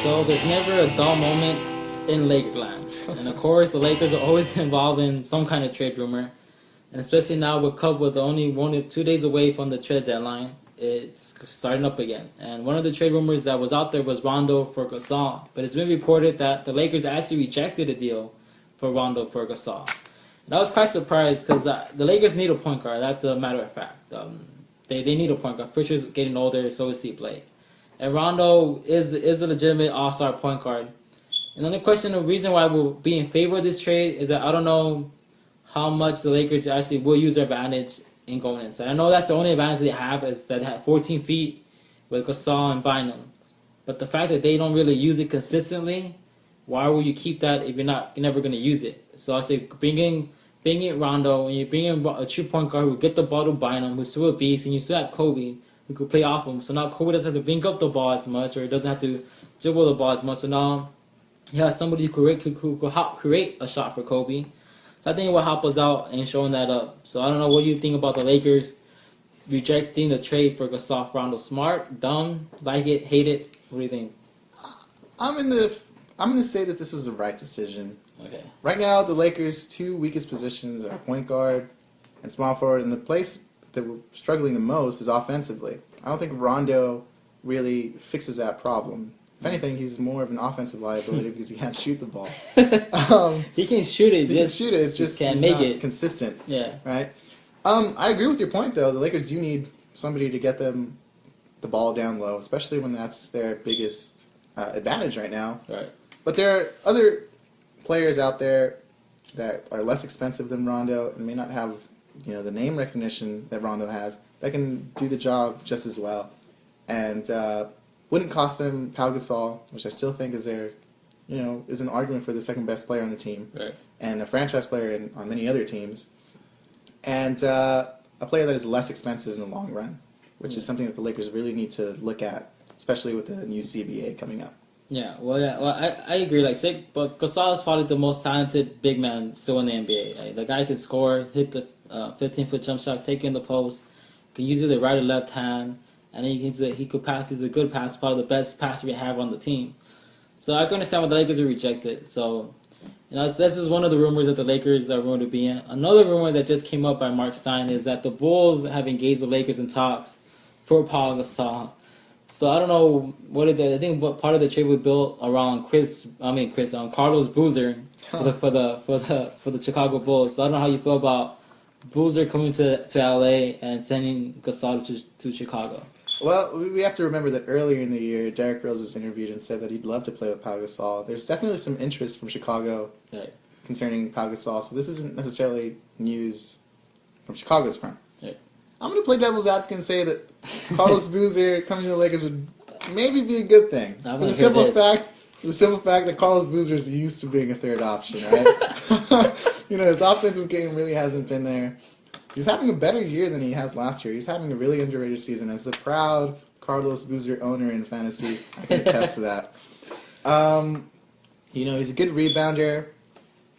So there's never a dull moment in Lakerland. And of course, the Lakers are always involved in some kind of trade rumor. And especially now with Cup with only 1 or 2 days away from the trade deadline, it's starting up again. And one of the trade rumors that was out there was Rondo for Gasol. But it's been reported that the Lakers actually rejected a deal for Rondo for Gasol. And I was quite surprised because the Lakers need a point guard. That's a matter of fact. They need a point guard. Fisher's getting older, so is Steve Blake. And Rondo is a legitimate all-star point guard. And then the question, the reason why we'll be in favor of this trade is that I don't know how much the Lakers actually will use their advantage in going inside. I know that's the only advantage they have is that they have 14 feet with Gasol and Bynum. But the fact that they don't really use it consistently, why will you keep that if you're never going to use it? So I say bring in Rondo, and you bring in a true point guard who will get the ball to Bynum, who's still a beast, and you still have Kobe who could play off him. So now Kobe doesn't have to bring up the ball as much, or he doesn't have to dribble the ball as much. So now he has somebody who could help create a shot for Kobe. So I think it will help us out in showing that up. So I don't know what you think about the Lakers rejecting the trade for Gasol Rondo. Smart, dumb, like it, hate it. What do you think? I'm going to say that this was the right decision. Okay. Right now, the Lakers' two weakest positions are point guard and small forward, and the place that we're struggling the most is offensively. I don't think Rondo really fixes that problem. If anything, he's more of an offensive liability because he can't shoot the ball. He can shoot it. It's just can't he's make not it consistent. Yeah. Right. I agree with your point, though. The Lakers do need somebody to get them the ball down low, especially when that's their biggest advantage right now. Right. But there are other players out there that are less expensive than Rondo and may not have the name recognition that Rondo has that can do the job just as well, and wouldn't cost them Pau Gasol, which I still think is their is an argument for the second best player on the team, right, and a franchise player on many other teams, and a player that is less expensive in the long run, which is something that the Lakers really need to look at, especially with the new CBA coming up. Yeah, well, I agree. But Gasol is probably the most talented big man still in the NBA. Like, the guy can score, hit the 15-foot jump shot, take it in the post, can use it the right or left hand, and then he could pass. He's a good passer, probably the best passer we have on the team. So I can understand why the Lakers are rejected. So, this is one of the rumors that the Lakers are rumored to be in. Another rumor that just came up by Mark Stein is that the Bulls have engaged the Lakers in talks for Paul Gasol. So I don't know I think part of the trade was built around Carlos Boozer for the Chicago Bulls. So I don't know how you feel about Boozer coming to LA and sending Gasol to Chicago. Well, we have to remember that earlier in the year, Derrick Rose was interviewed and said that he'd love to play with Pau Gasol. There's definitely some interest from Chicago concerning Pau Gasol, so this isn't necessarily news from Chicago's front. Right. I'm going to play devil's advocate and say that Carlos Boozer coming to the Lakers would maybe be a good thing. For the simple fact that Carlos Boozer is used to being a third option, right? His offensive game really hasn't been there. He's having a better year than he has last year. He's having a really underrated season. As the proud Carlos Boozer owner in fantasy, I can attest to that. He's a good rebounder.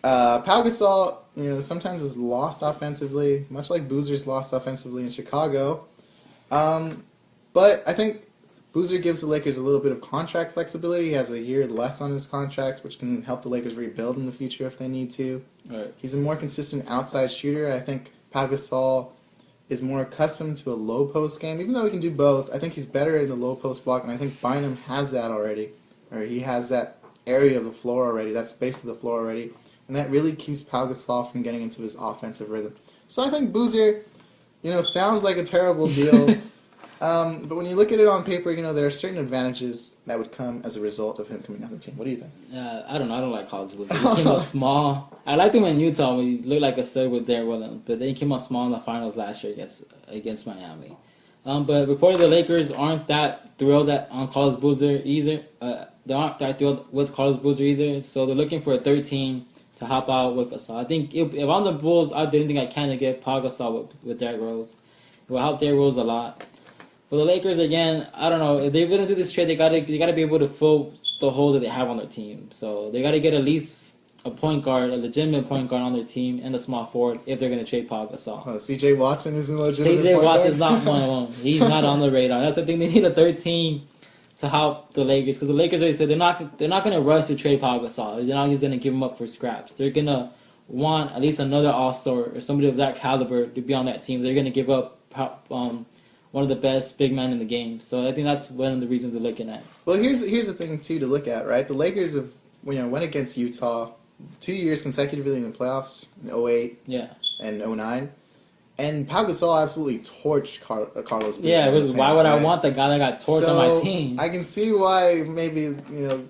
Pau Gasol, sometimes is lost offensively, much like Boozer's lost offensively in Chicago. But I think Boozer gives the Lakers a little bit of contract flexibility. He has a year less on his contract, which can help the Lakers rebuild in the future if they need to. Right. He's a more consistent outside shooter. I think Pau Gasol is more accustomed to a low post game, even though he can do both. I think he's better in the low post block, and I think Bynum has that already, or he has that area of the floor already, that space of the floor already. And that really keeps Pau Gasol from getting into his offensive rhythm. So I think Boozer, sounds like a terrible deal. But when you look at it on paper, there are certain advantages that would come as a result of him coming on the team. What do you think? I don't know. I don't like Carlos Boozer. He came out small. I liked him in Utah when he looked like a stud with Darren Williams. But then he came out small in the finals last year against Miami. But reportedly the Lakers aren't that thrilled on Carlos Boozer either. They aren't that thrilled with Carlos Boozer either. So they're looking for a third team to help out with Gasol. I think if I'm the Bulls, I didn't think I can get Pau Gasol with Derrick Rose. It will help Derrick Rose a lot. For the Lakers, again, I don't know. If they're going to do this trade, they gotta be able to fill the hole that they have on their team. So they got to get at least a point guard, a legitimate point guard on their team, and a small forward if they're going to trade Pau Gasol. C.J. Watson isn't a legitimate C.J. point Watson's guard? not one of them. He's not on the radar. That's the thing. They need a third team to help the Lakers, because the Lakers already said they're not going to rush to trade Pau Gasol. They're not just going to give him up for scraps. They're going to want at least another All-Star or somebody of that caliber to be on that team. They're going to give up one of the best big men in the game. So I think that's one of the reasons they're looking at. Well, here's the thing too to look at, right? The Lakers have went against Utah 2 years consecutively in the playoffs in 08 and 09. And Pau Gasol absolutely torched Carlos Boozer. Yeah, why would I want the guy that got torched on my team? I can see why maybe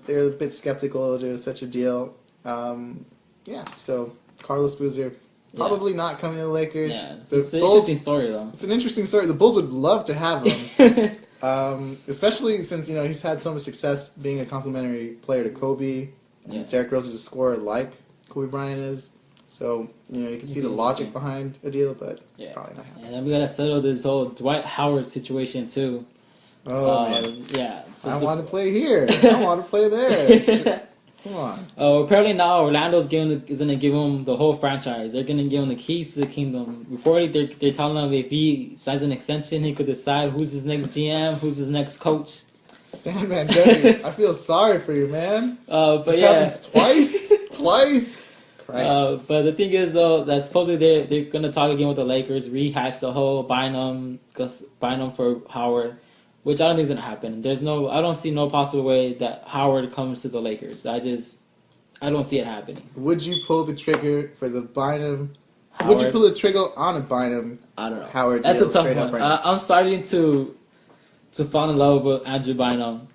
they're a bit skeptical to such a deal. So Carlos Boozer probably not coming to the Lakers. Yeah, it's an interesting story though. It's an interesting story. The Bulls would love to have him, especially since he's had so much success being a complimentary player to Kobe. Yeah. Derrick Rose is a scorer like Kobe Bryant is. So, you can see the logic behind a deal, but probably not happening. And then we got to settle this whole Dwight Howard situation, too. Oh, man. Yeah. So I want to play here. I want to play there. Come on. Apparently now Orlando's is going to give him the whole franchise. They're going to give him the keys to the kingdom. Reportedly, they're telling him if he signs an extension, he could decide who's his next GM, who's his next coach. Stan Van Gundy, I feel sorry for you, man. This happens twice? Twice? But the thing is, though, that supposedly they're going to talk again with the Lakers, rehash the whole buying them for Howard, which I don't think is going to happen. I don't see no possible way that Howard comes to the Lakers. I don't see it happening. Would you pull the trigger for the Bynum? Howard? Would you pull the trigger on a Bynum? I don't know. Howard That's deal a tough straight one. up right now? I'm starting to fall in love with Andrew Bynum.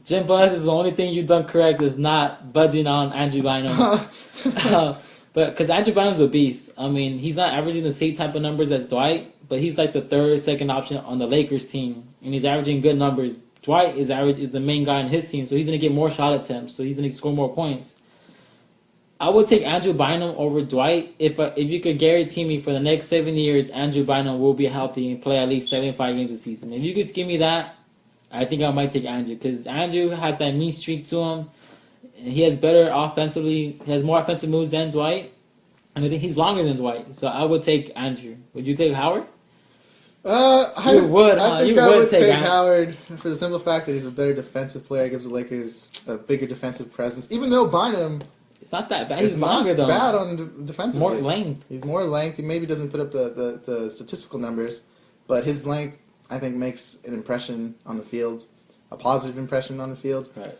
Jim Buzz is the only thing you've done correct is not budging on Andrew Bynum. But because Andrew Bynum's a beast. I mean, he's not averaging the same type of numbers as Dwight, but he's like the second option on the Lakers team, and he's averaging good numbers. Dwight is the main guy on his team, so he's gonna get more shot attempts, so he's gonna score more points. I would take Andrew Bynum over Dwight if you could guarantee me for the next 7 years Andrew Bynum will be healthy and play at least 75 games a season. If you could give me that, I think I might take Andrew, because Andrew has that mean streak to him. He has He has more offensive moves than Dwight, and I think he's longer than Dwight. So I would take Andrew. Would you take Howard? I think I would take Howard for the simple fact that he's a better defensive player. Gives the Lakers a bigger defensive presence, even though Bynum. It's not that bad. He's longer though. Bad on defensively. More length. He's more length. He maybe doesn't put up the statistical numbers, but his length, I think, makes an impression on the field, a positive impression on the field. Right.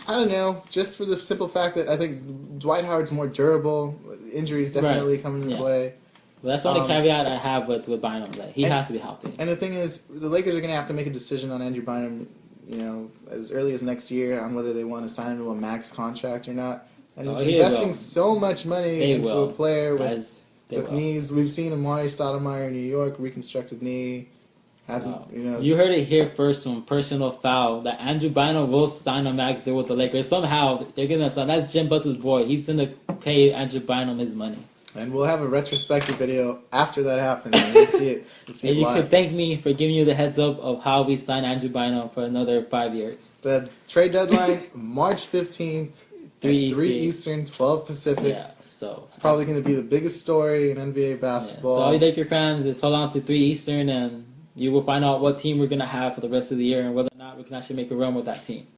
I don't know. Just for the simple fact that I think Dwight Howard's more durable. Injuries definitely come into play. Well, that's the only caveat I have with Bynum. That he has to be healthy. And the thing is, the Lakers are going to have to make a decision on Andrew Bynum, as early as next year on whether they want to sign him to a max contract or not. And investing so much money into a player with knees. We've seen Amari Stoudemire in New York, reconstructed knee. You heard it here first from Personal Foul that Andrew Bynum will sign a max deal with the Lakers. Somehow they're gonna sign. That's Jim Buss's boy. He's gonna pay Andrew Bynum his money. And we'll have a retrospective video after that happens. We'll see it. And you can thank me for giving you the heads up of how we sign Andrew Bynum for another 5 years. The trade deadline, March 15th, 3 Eastern, 12 Pacific. Yeah, so it's probably going to be the biggest story in NBA basketball. So all you Laker fans, just hold on to 3 Eastern, and you will find out what team we're going to have for the rest of the year and whether or not we can actually make a run with that team.